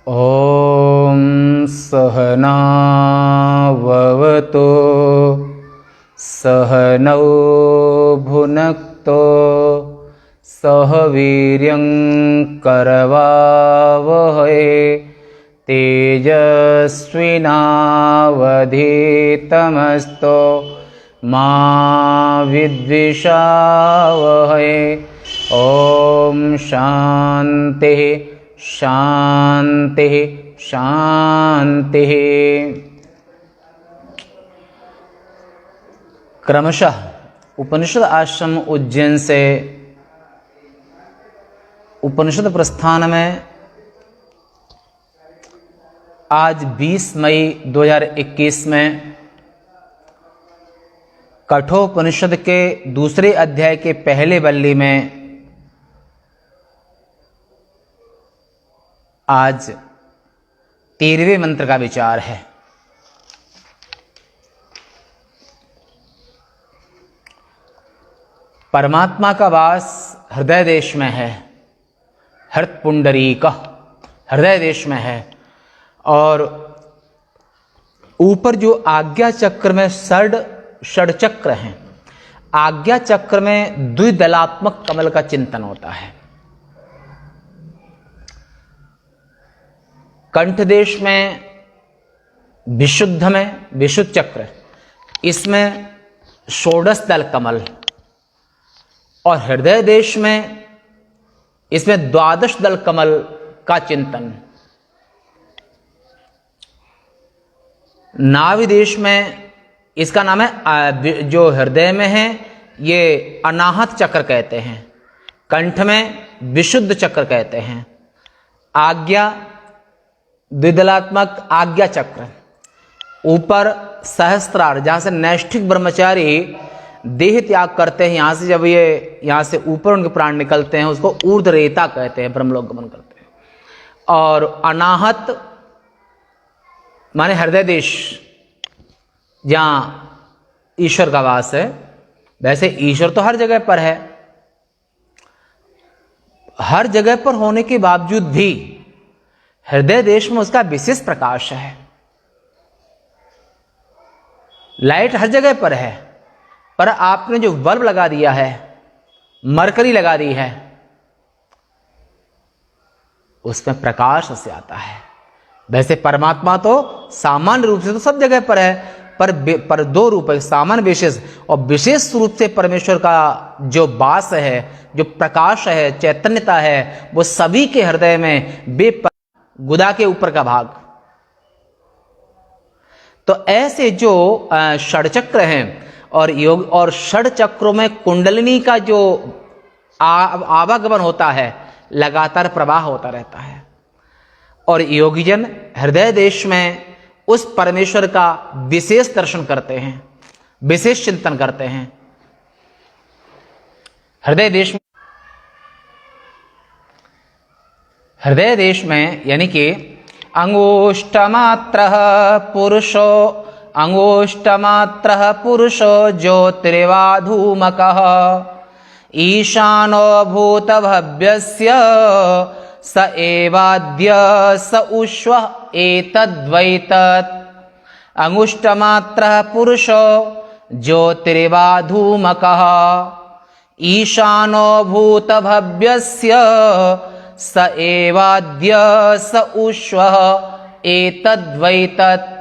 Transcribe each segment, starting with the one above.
ॐ सहना ववतु सहनौ भुनक्तो सह वीर्यं करवावहै तेजस्विनावधीतमस्तु मा विद्विषावहै। ॐ शान्तिः शान्तिः शान्तिः। क्रमशः उपनिषद आश्रम उज्जैन से उपनिषद प्रस्थान में आज 20 मई 2021 में कठोपनिषद के दूसरे अध्याय के पहले वल्ली में आज 13वें मंत्र का विचार है। परमात्मा का वास हृदय देश में है। हृत पुंडरीक हृदय देश में है और ऊपर जो आज्ञा चक्र में षड चक्र हैं, आज्ञा चक्र में द्विदलात्मक कमल का चिंतन होता है। कंठ देश में विशुद्ध चक्र, इसमें षोडश दल कमल और हृदय देश में इसमें द्वादश दल कमल का चिंतन। नाभि देश में इसका नाम है, जो हृदय में है ये अनाहत चक्र कहते हैं, कंठ में विशुद्ध चक्र कहते हैं। आज्ञा द्विदलात्मक आज्ञा चक्र, ऊपर सहस्त्रार जहां से नैष्ठिक ब्रह्मचारी देह त्याग करते हैं, यहां से जब ये यहां से ऊपर उनके प्राण निकलते हैं उसको ऊर्ध्वरेता कहते हैं, ब्रह्मलोक गमन करते हैं। और अनाहत माने हृदय देश जहां ईश्वर का वास है। वैसे ईश्वर तो हर जगह पर है, हर जगह पर होने के बावजूद भी हृदय देश में उसका विशेष प्रकाश है। लाइट हर जगह पर है, पर आपने जो बल्ब लगा दिया है, मरकरी लगा दी है, उसमें प्रकाश से आता है। वैसे परमात्मा तो सामान्य रूप से तो सब जगह पर है, पर दो रूप है, सामान्य विशेष। और विशेष रूप से परमेश्वर का जो वास है, जो प्रकाश है, चैतन्यता है, वो सभी के हृदय में गुदा के ऊपर का भाग। तो ऐसे जो षडचक्र हैं और योग और षड चक्रों में कुंडलिनी का जो आवागमन होता है, लगातार प्रवाह होता रहता है। और योगीजन हृदय देश में उस परमेश्वर का विशेष दर्शन करते हैं, विशेष चिंतन करते हैं। हृदय देश में यानी कि अंगुष्टमात्रः पुरुषो ज्योतिर्वाधूमकः ईशानो भूतभव्यस्य स एवाद्य स उष्व एतद्वैतत्। अंगुष्टमात्रः पुरुषो ज्योतिर्वाधूमकः ईशानो भूतभव्यस्य स एवाद्य स उष्व एतद्वैतत्।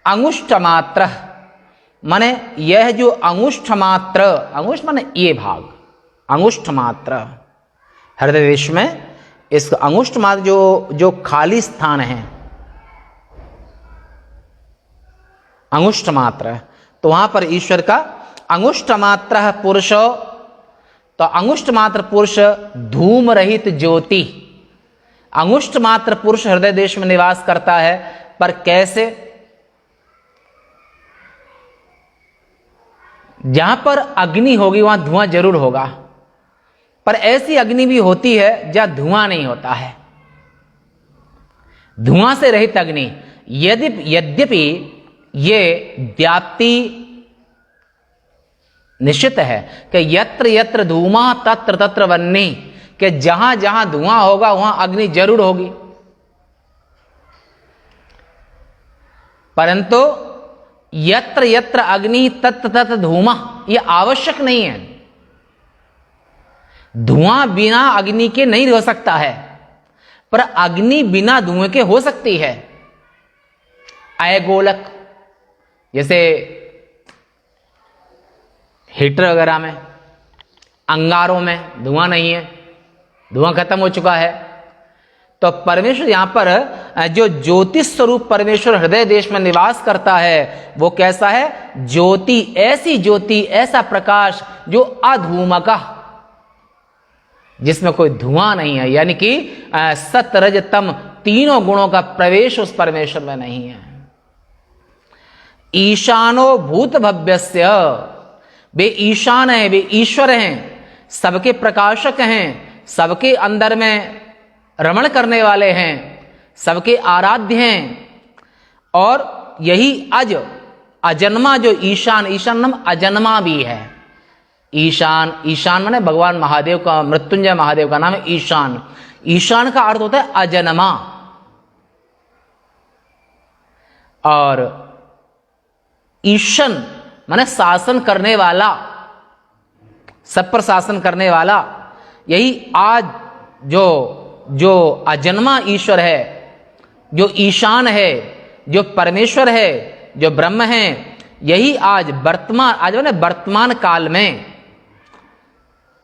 अंगुष्ठ मात्र माने यह जो अंगुष्ठ मात्र, अंगुष्ठ माने ये भाग, अंगुष्ठ मात्र हृदय देश में इस अंगुष्ठ मात्र जो खाली स्थान है, अंगुष्ठ मात्र, तो वहां पर ईश्वर का अंगुष्ठ मात्र पुरुष। तो अंगुष्ठ मात्र पुरुष धूम रहित ज्योति, अंगुष्ठ मात्र पुरुष हृदय देश में निवास करता है। पर कैसे? जहां पर अग्नि होगी वहां धुआं जरूर होगा, पर ऐसी अग्नि भी होती है जहां धुआं नहीं होता है, धुआं से रहित अग्नि। यद्यपि ये व्याप्ति निश्चित है कि यत्र यत्र धूमा तत्र तत्र वह्नि, कि जहां जहां धुआं होगा वहां अग्नि जरूर होगी। परंतु यत्र यत्र अग्नि तत्र तत्र धूमः, ये आवश्यक नहीं है। धुआं बिना अग्नि के नहीं हो सकता है, पर अग्नि बिना धुएं के हो सकती है। अयगोलक, जैसे हीटर वगैरह में, अंगारों में धुआं नहीं है, धुआं खत्म हो चुका है। तो परमेश्वर यहां पर जो ज्योति स्वरूप परमेश्वर हृदय देश में निवास करता है वो कैसा है? ज्योति, ऐसी ज्योति, ऐसा प्रकाश जो अधूमका, जिसमें कोई धुआं नहीं है, यानी कि सत रज तम तीनों गुणों का प्रवेश उस परमेश्वर में नहीं है। ईशानो भूत भव्यस्य, वे ईशान हैं, वे ईश्वर हैं, सबके प्रकाशक हैं, सबके अंदर में रमण करने वाले हैं, सबके आराध्य हैं। और यही अजन्मा जो ईशान, ईशान नाम अजन्मा भी है। ईशान, ईशान माने भगवान महादेव का, मृत्युंजय महादेव का नाम है ईशान। ईशान का अर्थ होता है अजन्मा। और ईशन माने शासन करने वाला, सब पर शासन करने वाला। यही आज जो अजन्मा ईश्वर है, जो ईशान है, जो परमेश्वर है, जो ब्रह्म है, यही आज वर्तमान, आज माने वर्तमान काल में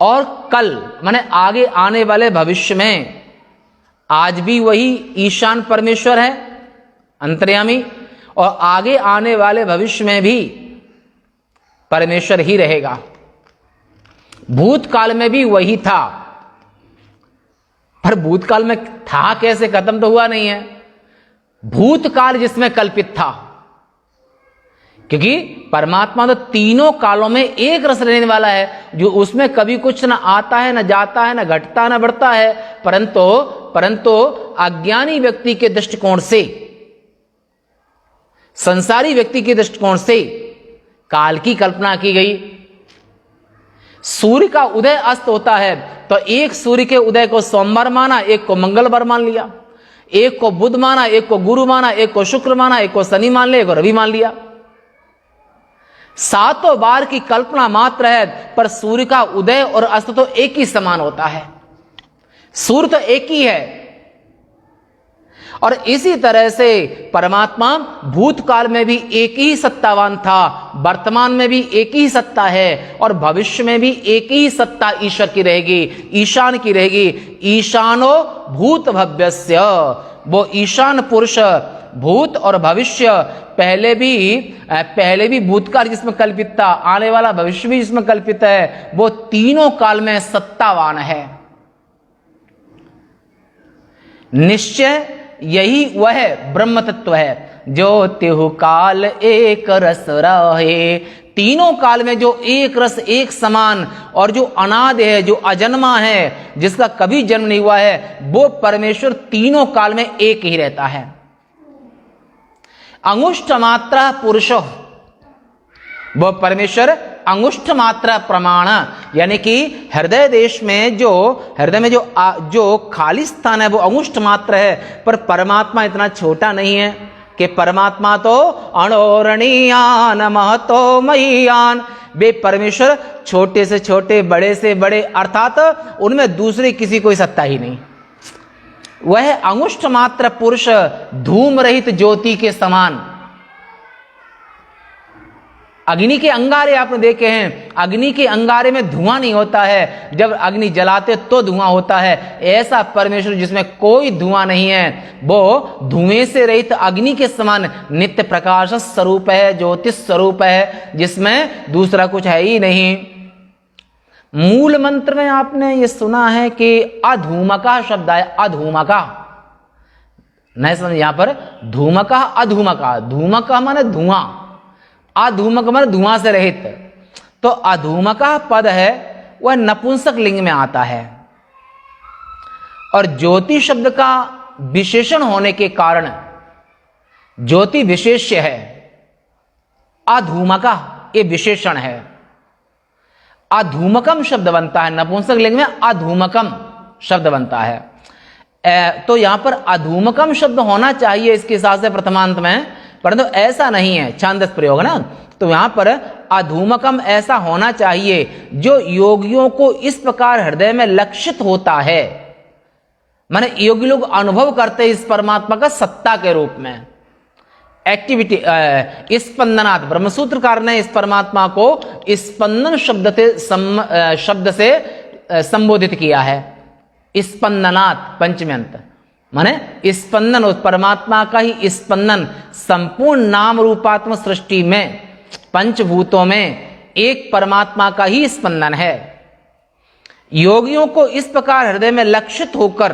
और कल माने आगे आने वाले भविष्य में, आज भी वही ईशान परमेश्वर है अंतर्यामी, और आगे आने वाले भविष्य में भी परमेश्वर ही रहेगा। भूतकाल में भी वही था, पर भूतकाल में था कैसे, खत्म तो हुआ नहीं है। भूतकाल जिसमें कल्पित था, क्योंकि परमात्मा तो तीनों कालों में एक रस रहने वाला है, जो उसमें कभी कुछ ना आता है, ना जाता है, ना घटता, ना बढ़ता है। परंतु अज्ञानी व्यक्ति के दृष्टिकोण से, संसारी व्यक्ति के दृष्टिकोण से काल की कल्पना की गई। सूर्य का उदय अस्त होता है तो एक सूर्य के उदय को सोमवार माना, एक को मंगलवार मान लिया, एक को बुध माना, एक को गुरु माना, एक को शुक्र माना, एक को शनि मान लिया, एक को रवि मान लिया। सातों बार की कल्पना मात्र है, पर सूर्य का उदय और अस्त तो एक ही समान होता है। सूर्य तो एक ही है। और इसी तरह से परमात्मा भूतकाल में भी एक ही सत्तावान था, वर्तमान में भी एक ही सत्ता है, और भविष्य में भी एक ही सत्ता ईश्वर की रहेगी, ईशान की रहेगी। ईशानो भूत भव्यस्य, वो ईशान पुरुष भूत और भविष्य, पहले भी भूतकाल जिसमें कल्पित था, आने वाला भविष्य भी जिसमें कल्पित है, वो तीनों काल में सत्तावान है। निश्चय यही वह ब्रह्म तत्व है जो तिहु काल एक रस रहे। तीनों काल में जो एक रस, एक समान, और जो अनाद है, जो अजन्मा है, जिसका कभी जन्म नहीं हुआ है, वो परमेश्वर तीनों काल में एक ही रहता है। अंगुष्ठ मात्रा पुरुषो, वो परमेश्वर अंगुष्ठ मात्रा प्रमाण, यानी कि हृदय देश में हृदय में जो खाली स्थान है वो अंगुष्ठ मात्र है। पर परमात्मा इतना छोटा नहीं है कि परमात्मा तो अणोरणीयान महतो महीयान, वे परमेश्वर छोटे से छोटे, बड़े से बड़े, अर्थात उनमें दूसरी किसी कोई सत्ता ही नहीं। वह अंगुष्ठ मात्र पुरुष धूम रहित ज्योति के समान। अग्नि के अंगारे आपने देखे हैं, अग्नि के अंगारे में धुआं नहीं होता है, जब अग्नि जलाते तो धुआं होता है। ऐसा परमेश्वर जिसमें कोई धुआं नहीं है, वो धुएं से रहित अग्नि के समान नित्य प्रकाश स्वरूप है, ज्योतिष स्वरूप है, जिसमें दूसरा कुछ है ही नहीं। मूल मंत्र में आपने ये सुना है कि अधूमका शब्द है, अधूमका नहीं समझ, यहां पर धूमका अधूमका, धूमका माने धुआं, अधूमक माने धुआं से रहित। तो अधूमका पद है वह नपुंसक लिंग में आता है, और ज्योति शब्द का विशेषण होने के कारण ज्योति विशेष्य है, अधूमका ये विशेषण है। अधूमकम शब्द बनता है, नपुंसक लिंग में अधूमकम शब्द बनता है। तो यहां पर अधूमकम शब्द होना चाहिए इसके साथ से प्रथमांत में, परंतु ऐसा नहीं है छांदस प्रयोग ना। तो यहां पर अधूमकम ऐसा होना चाहिए जो योगियों को इस प्रकार हृदय में लक्षित होता है, माने योगी लोग अनुभव करते हैं इस परमात्मा का सत्ता के रूप में, एक्टिविटी स्पंदनात्। ब्रह्मसूत्रकार ने इस परमात्मा को स्पंदन शब्द से संबोधित किया है। स्पंदनात् पंचमी अंत, माने स्पंदन, उस परमात्मा का ही स्पंदन संपूर्ण नाम रूपात्मक सृष्टि में पंचभूतों में एक परमात्मा का ही स्पंदन है। योगियों को इस प्रकार हृदय में लक्षित होकर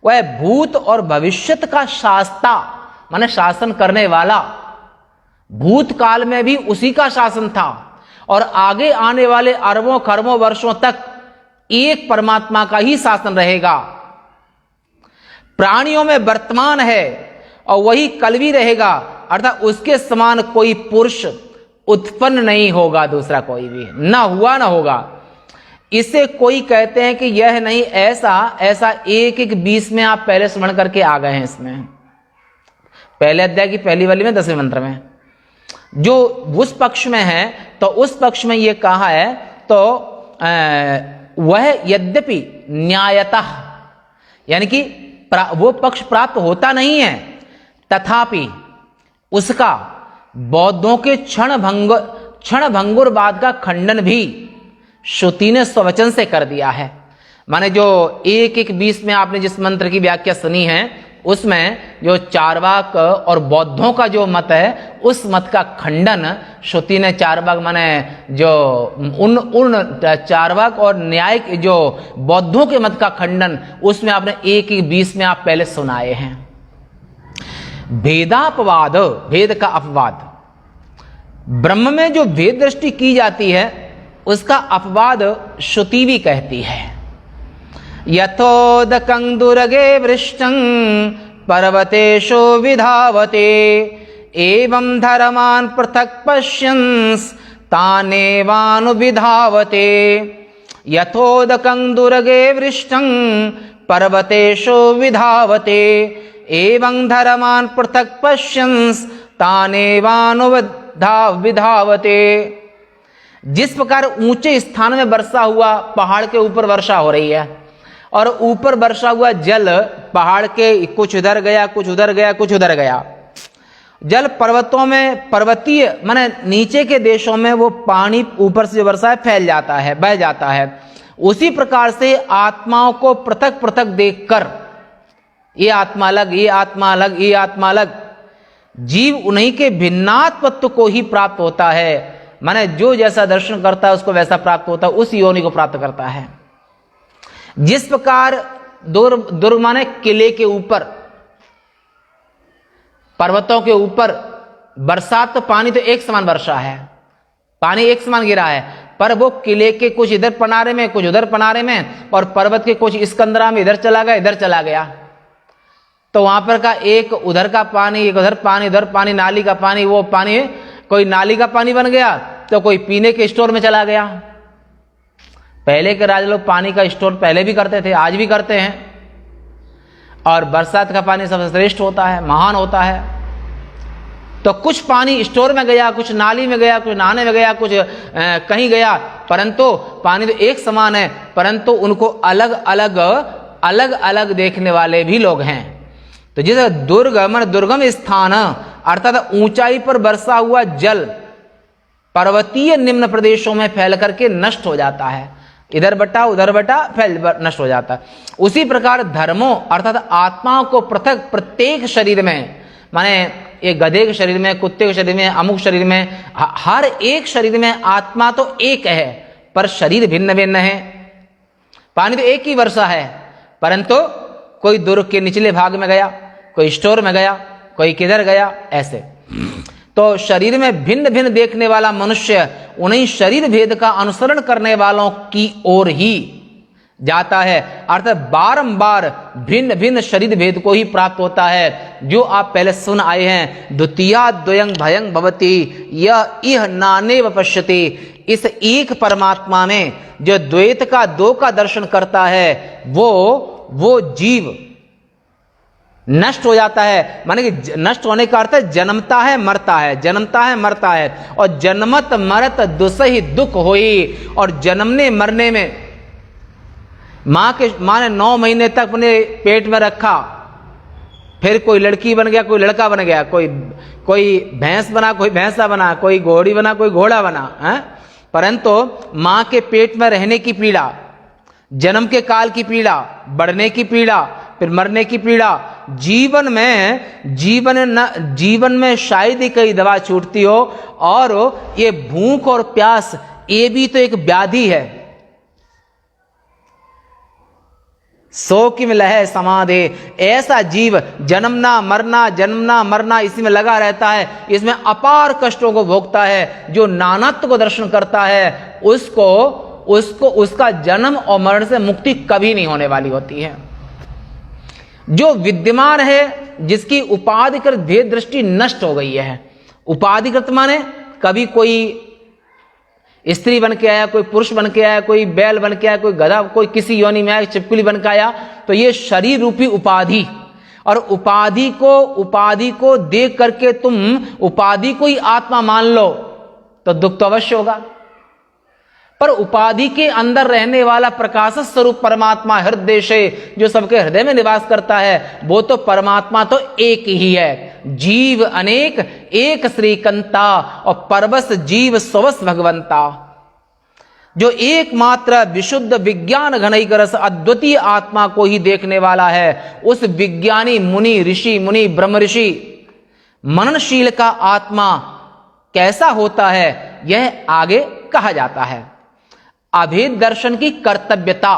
वह भूत और भविष्यत का शास्ता, माने शासन करने वाला, भूतकाल में भी उसी का शासन था और आगे आने वाले अरबों खरबों वर्षों तक एक परमात्मा का ही शासन रहेगा। प्राणियों में वर्तमान है और वही कल भी रहेगा, अर्थात उसके समान कोई पुरुष उत्पन्न नहीं होगा, दूसरा कोई भी ना हुआ ना होगा। इसे कोई कहते हैं कि यह नहीं ऐसा, ऐसा 1-1-20 में आप पहले स्मरण करके आ गए हैं। इसमें पहले अध्याय की पहली वाली में 10वें मंत्र में जो उस पक्ष में है, तो उस पक्ष में यह कहा है, तो वह यद्यपि न्यायतः, यानी कि वो पक्ष प्राप्त होता नहीं है, तथापि उसका बौद्धों के क्षण भंगुरवाद का खंडन भी श्रुति ने स्ववचन से कर दिया है। माने जो 1-1-20 में आपने जिस मंत्र की व्याख्या सुनी है, उसमें जो चार्वाक और बौद्धों का जो मत है, उस मत का खंडन श्रुति ने चार्वाक, माने जो उन चार्वाक और न्यायिक जो बौद्धों के मत का खंडन, उसमें आपने 1-1-20 में आप पहले सुनाए हैं। भेदापवाद, भेद का अपवाद, ब्रह्म में जो भेद दृष्टि की जाती है उसका अपवाद श्रुति भी कहती है। यथोदकं दुर्गे वृष्टं पर्वतेषु विधावते एवं धर्मान् पृथक् पश्यन्स् तानेवानुविधावते। यथोदकं दुर्गे वृष्टं पर्वतेषु विधावते एवं धर्मान् पृथक् पश्यन्स् तानेवानुविधावते। जिस प्रकार ऊंचे स्थान में वर्षा हुआ, पहाड़ के ऊपर वर्षा हो रही है और ऊपर वर्षा हुआ जल पहाड़ के कुछ उधर गया, कुछ उधर गया, कुछ उधर गया। जल पर्वतों में, पर्वतीय माने नीचे के देशों में वो पानी ऊपर से जो वर्षा है फैल जाता है, बह जाता है। उसी प्रकार से आत्माओं को पृथक पृथक देखकर, ये आत्मा अलग, ये आत्मा अलग, ये आत्मा अलग, जीव उन्हीं के भिन्नात्मत्व को ही प्राप्त होता है। माने जो जैसा दर्शन करता है उसको वैसा प्राप्त होता है, उस योनि को प्राप्त करता है। जिस प्रकार दुर्ग माने किले के ऊपर, पर्वतों के ऊपर बरसात, तो पानी तो एक समान वर्षा है, पानी एक समान गिरा है, पर वो किले के कुछ इधर पनारे में, कुछ उधर पनारे में, और पर्वत के कुछ इसकंदरा में इधर चला गया, इधर चला गया, तो वहां पर का एक उधर का पानी, एक उधर पानी, उधर पानी, नाली का पानी, वो पानी कोई नाली का पानी बन गया तो कोई पीने के स्टोर में चला गया। पहले के राजा लोग पानी का स्टोर पहले भी करते थे, आज भी करते हैं, और बरसात का पानी सबसे श्रेष्ठ होता है, महान होता है। तो कुछ पानी स्टोर में गया, कुछ नाली में गया, कुछ नहाने में गया, कुछ कहीं गया, परंतु पानी तो एक समान है, परंतु उनको अलग अलग अलग अलग देखने वाले भी लोग हैं। तो जैसे दुर्गम स्थान अर्थात ऊंचाई पर बरसा हुआ जल पर्वतीय निम्न प्रदेशों में फैल करके नष्ट हो जाता है, इधर बटा उधर बटा फैल नष्ट हो जाता है। उसी प्रकार धर्मों अर्थात आत्माओं को पृथक प्रत्येक शरीर में, माने एक गधे के शरीर में, कुत्ते के शरीर में, अमुक शरीर में, हर एक शरीर में आत्मा तो एक है पर शरीर भिन्न भिन्न है। पानी तो एक ही वर्षा है, परंतु कोई दुर्ग के निचले भाग में गया, कोई स्टोर में गया, कोई किधर गया, ऐसे। तो शरीर में भिन्न भिन्न देखने वाला मनुष्य उन्हीं शरीर भेद का अनुसरण करने वालों की ओर ही जाता है, अर्थात बारंबार भिन्न भिन्न शरीर भेद को ही प्राप्त होता है। जो आप पहले सुन आए हैं, द्वितीया द्वयं भयं भवति यह इह नानेव पश्यति। इस एक परमात्मा में जो द्वैत का, दो का दर्शन करता है, वो जीव नष्ट हो जाता है, माने कि नष्ट होने का अर्थ है जन्मता है मरता है, जन्मता है मरता है। और जन्मत मरत दुसहि दुख होई। और जन्मने मरने में माँ ने 9 महीने तक अपने पेट में रखा, फिर कोई लड़की बन गया, कोई लड़का बन गया, कोई भैंस बना, कोई भैंसा बना, कोई घोड़ी बना, कोई घोड़ा बना है। परंतु माँ के पेट में रहने की पीड़ा, जन्म के काल की पीड़ा, बढ़ने की पीड़ा, फिर मरने की पीड़ा, जीवन में शायद ही कई दवा छूटती हो। और ये भूख और प्यास, ये भी तो एक व्याधि है। सो किम लह समाधे, ऐसा जीव जन्मना मरना इसी में लगा रहता है, इसमें अपार कष्टों को भोगता है। जो नानत्व को दर्शन करता है उसको उसका जन्म और मरण से मुक्ति कभी नहीं होने वाली होती है। जो विद्यमान है, जिसकी उपाधिकृत भेद दृष्टि नष्ट हो गई है। उपाधिकृत माने कभी कोई स्त्री बन के आया, कोई पुरुष बन के आया, कोई बैल बन के आया, कोई गधा, कोई किसी योनि में आया, छिपकली बन के आया, तो ये शरीर रूपी उपाधि। और उपाधि को देख करके तुम उपाधि को ही आत्मा मान लो तो दुख तो अवश्य होगा। पर उपाधि के अंदर रहने वाला प्रकाश स्वरूप परमात्मा हृदय से जो सबके हृदय में निवास करता है, वो तो परमात्मा तो एक ही है। जीव अनेक एक श्रीकंता, और परवश जीव स्वस भगवंता। जो एकमात्र विशुद्ध विज्ञान घनैक रस अद्वितीय आत्मा को ही देखने वाला है, उस विज्ञानी मुनि ऋषि मुनि ब्रह्म ऋषि मननशील का आत्मा कैसा होता है, यह आगे कहा जाता है। अभेद दर्शन की कर्तव्यता,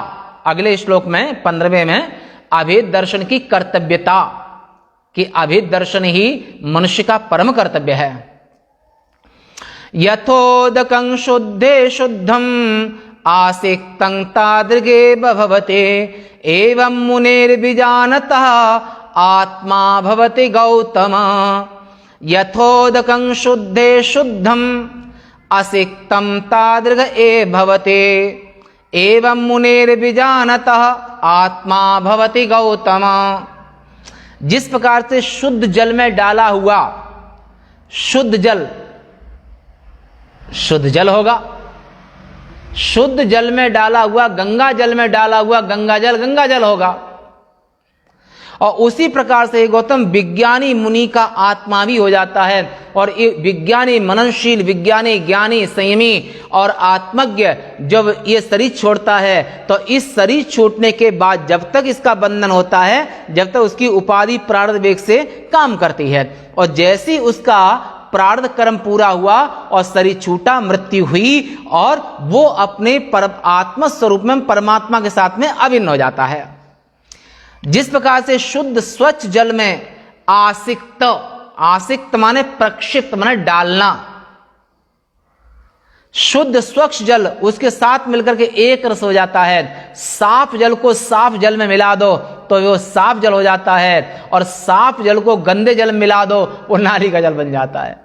अगले श्लोक में 15वें में अभेद दर्शन की कर्तव्यता, कि अभेद दर्शन ही मनुष्य का परम कर्तव्य है। यथोदकं शुद्धे शुद्धम आसिक्तं तादृगे भवते एवं मुनेर्विजानतः आत्मा भवति गौतम। यथोदकं शुद्धे शुद्धम असिक्तं तादृग ए भवते एवं मुनेर्विजानतः आत्मा भवति गौतम। जिस प्रकार से शुद्ध जल में डाला हुआ शुद्ध जल होगा, शुद्ध जल में डाला हुआ गंगा जल में डाला हुआ गंगा जल होगा। और उसी प्रकार से गौतम विज्ञानी मुनि का आत्मा भी हो जाता है। और ये विज्ञानी मननशील, विज्ञानी ज्ञानी संयमी और आत्मज्ञ जब ये शरीर छोड़ता है, तो इस शरीर छूटने के बाद जब तक इसका बंधन होता है, जब तक उसकी उपाधि प्रारब्ध वेग से काम करती है। और जैसी उसका प्रारब्ध कर्म पूरा हुआ और शरीर छूटा, मृत्यु हुई, और वो अपने आत्म स्वरूप में परमात्मा के साथ में अभिन्न हो जाता है। जिस प्रकार से शुद्ध स्वच्छ जल में आसिक्त माने प्रक्षिप्त माने डालना, शुद्ध स्वच्छ जल उसके साथ मिलकर के एक रस हो जाता है। साफ जल को साफ जल में मिला दो तो वो साफ जल हो जाता है, और साफ जल को गंदे जल में मिला दो वो नाली का जल बन जाता है।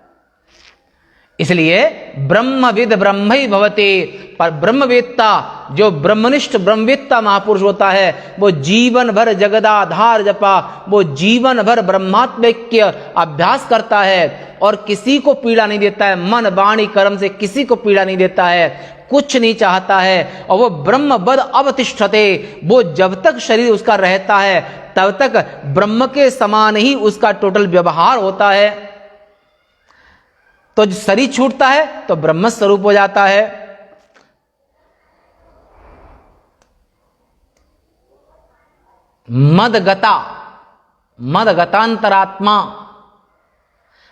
इसलिए ब्रह्मविद ब्रह्मई भवति, पर ब्रह्मवेत्ता जो ब्रह्मनिष्ठ ब्रह्मवेत्ता महापुरुष होता है, वो जीवन भर जगदाधार जपा, वो जीवन भर ब्रह्मात्मैक्य अभ्यास करता है और किसी को पीड़ा नहीं देता है, मन वाणी कर्म से किसी को पीड़ा नहीं देता है, कुछ नहीं चाहता है। और वो ब्रह्मवद अवतिष्ठते, वो जब तक शरीर उसका रहता है तब तक ब्रह्म के समान ही उसका टोटल व्यवहार होता है। तो शरीर छूटता है तो ब्रह्म स्वरूप हो जाता है। मदगतांतरात्मा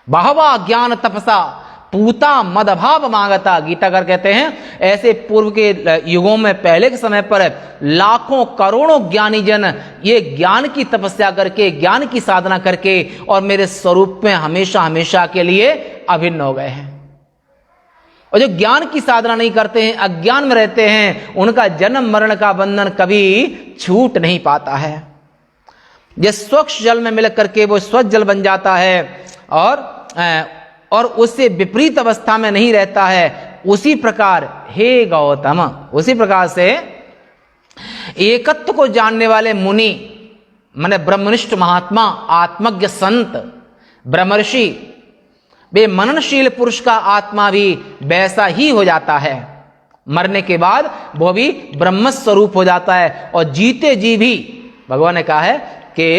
बहवा ज्ञान तपसा पूता मदभाव मांगता। गीताकार कहते हैं ऐसे पूर्व के युगों में, पहले के समय पर लाखों करोड़ों ज्ञानी जन ये ज्ञान की तपस्या करके, ज्ञान की साधना करके और मेरे स्वरूप में हमेशा हमेशा के लिए अभिन्न हो गए हैं। और जो ज्ञान की साधना नहीं करते हैं, अज्ञान में रहते हैं, उनका जन्म मरण का बंधन कभी छूट नहीं पाता है। ये स्वच्छ जल में मिल करके वो स्वच्छ जल बन जाता है और उससे विपरीत अवस्था में नहीं रहता है। उसी प्रकार हे गौतम, उसी प्रकार से एकत्व को जानने वाले मुनि माने ब्रह्मनिष्ठ महात्मा, आत्मज्ञ संत, ब्रह्मर्षि, वे मननशील पुरुष का आत्मा भी वैसा ही हो जाता है। मरने के बाद वो भी ब्रह्म स्वरूप हो जाता है। और जीते जी भी भगवान ने कहा है कि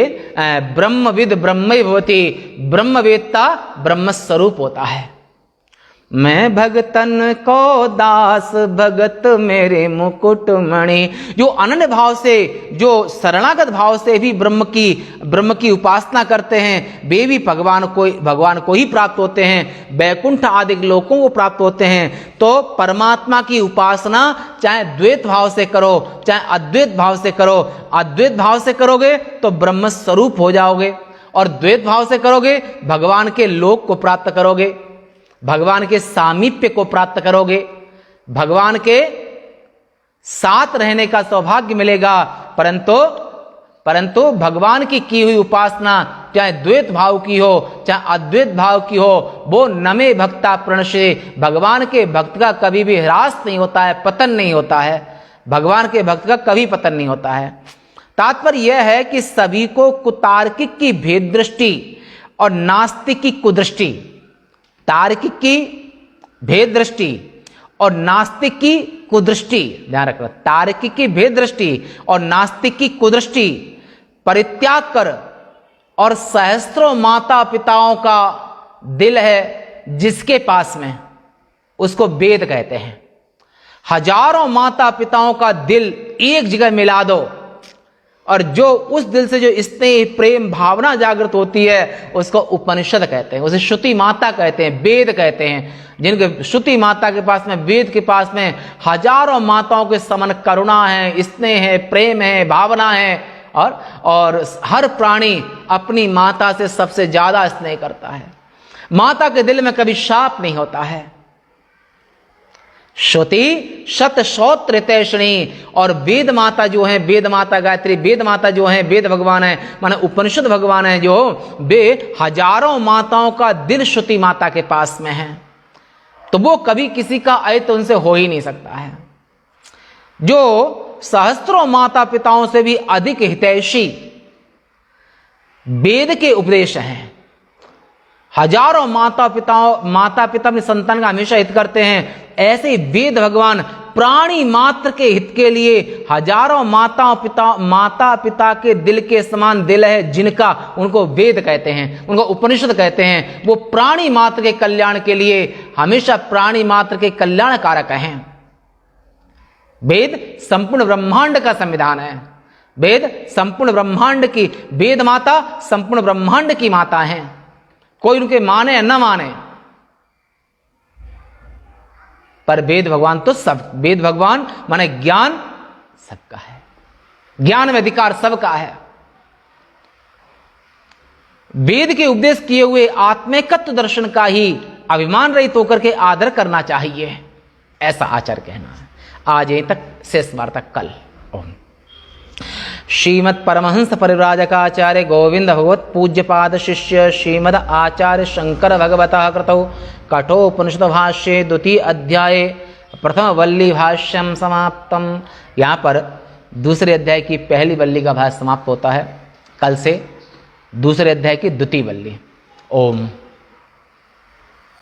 ब्रह्मविद ब्रह्मैव भवति, ब्रह्मवेत्ता ब्रह्म स्वरूप होता है। मैं भगतन को दास, भगत मेरे मुकुट मणि। जो अनन्य भाव से, जो शरणागत भाव से भी ब्रह्म की उपासना करते हैं, वे भी भगवान को ही प्राप्त होते हैं, वैकुंठ आदि लोकों को प्राप्त होते हैं। तो परमात्मा की उपासना चाहे द्वैत भाव से करो, चाहे अद्वैत भाव से करो। अद्वैत भाव से करोगे तो ब्रह्म स्वरूप हो जाओगे, और द्वैत भाव से करोगे भगवान के लोक को प्राप्त करोगे, भगवान के सामीप्य को प्राप्त करोगे, भगवान के साथ रहने का सौभाग्य मिलेगा। परंतु भगवान की हुई उपासना चाहे द्वैत भाव की हो, चाहे अद्वैत भाव की हो, वो नमे भक्ता प्रणशे, भगवान के भक्त का कभी भी ह्रास नहीं होता है, पतन नहीं होता है। भगवान के भक्त का कभी पतन नहीं होता है। तात्पर्य यह है कि सभी को कुतार्किक की भेद दृष्टि और नास्तिक की कुदृष्टि, तार्किक की भेद दृष्टि और नास्तिक की कुदृष्टि, ध्यान रखना, तार्किक की भेद दृष्टि और नास्तिक की कुदृष्टि परित्याग कर, और सहस्त्रों माता पिताओं का दिल है जिसके पास में, उसको वेद कहते हैं। हजारों माता पिताओं का दिल एक जगह मिला दो, और जो उस दिल से जो स्नेह प्रेम भावना जागृत होती है, उसको उपनिषद कहते हैं, उसे श्रुति माता कहते हैं, वेद कहते हैं। जिनके श्रुति माता के पास में, वेद के पास में हजारों माताओं के समान करुणा है, स्नेह है, प्रेम है, भावना है, और हर प्राणी अपनी माता से सबसे ज्यादा स्नेह करता है। माता के दिल में कभी शाप नहीं होता है। श्रुति शत श्रोत्र तैषणी, और वेद माता जो है, वेद माता गायत्री, वेद माता जो है, वेद भगवान है, माने उपनिषद भगवान है, जो वे हजारों माताओं का दिल श्रुति माता के पास में है, तो वो कभी किसी का अहित उनसे हो ही नहीं सकता है। जो सहस्त्रों माता पिताओं से भी अधिक हितैषी वेद के उपदेश हैं। हजारों माता पिता अपने संतान का हमेशा हित करते हैं, ऐसे ही वेद भगवान प्राणी मात्र के हित के लिए हजारों माता पिता के दिल के समान दिल है जिनका, उनको वेद कहते हैं, उनको उपनिषद कहते हैं। वो प्राणी मात्र के कल्याण के लिए हमेशा प्राणी मात्र के कल्याण कारक हैं। वेद संपूर्ण ब्रह्मांड का संविधान है। वेद संपूर्ण ब्रह्मांड की, वेद माता संपूर्ण ब्रह्मांड की माता है। कोई उनके माने या न माने, पर वेद भगवान तो सब, वेद भगवान माने ज्ञान सबका है, ज्ञान में अधिकार सबका है। वेद के उपदेश किए हुए आत्मिकत्व दर्शन का ही अभिमान रहित होकर के आदर करना चाहिए, ऐसा आचार्य कहना है। आज यहीं तक, शेष वार्ता कल। ओम। श्रीमद परमहंस परिव्राजकाचार्य गोविंद भगवत पूज्यपाद शिष्य श्रीमद आचार्य शंकर भगवतः कृतौ कठोपनिषद भाष्ये द्वितीय अध्याय प्रथम वल्ली भाष्यम समाप्तम। यहाँ पर दूसरे अध्याय की पहली वल्ली का भाष्य समाप्त होता है। कल से दूसरे अध्याय की द्वितीय वल्ली। ओम।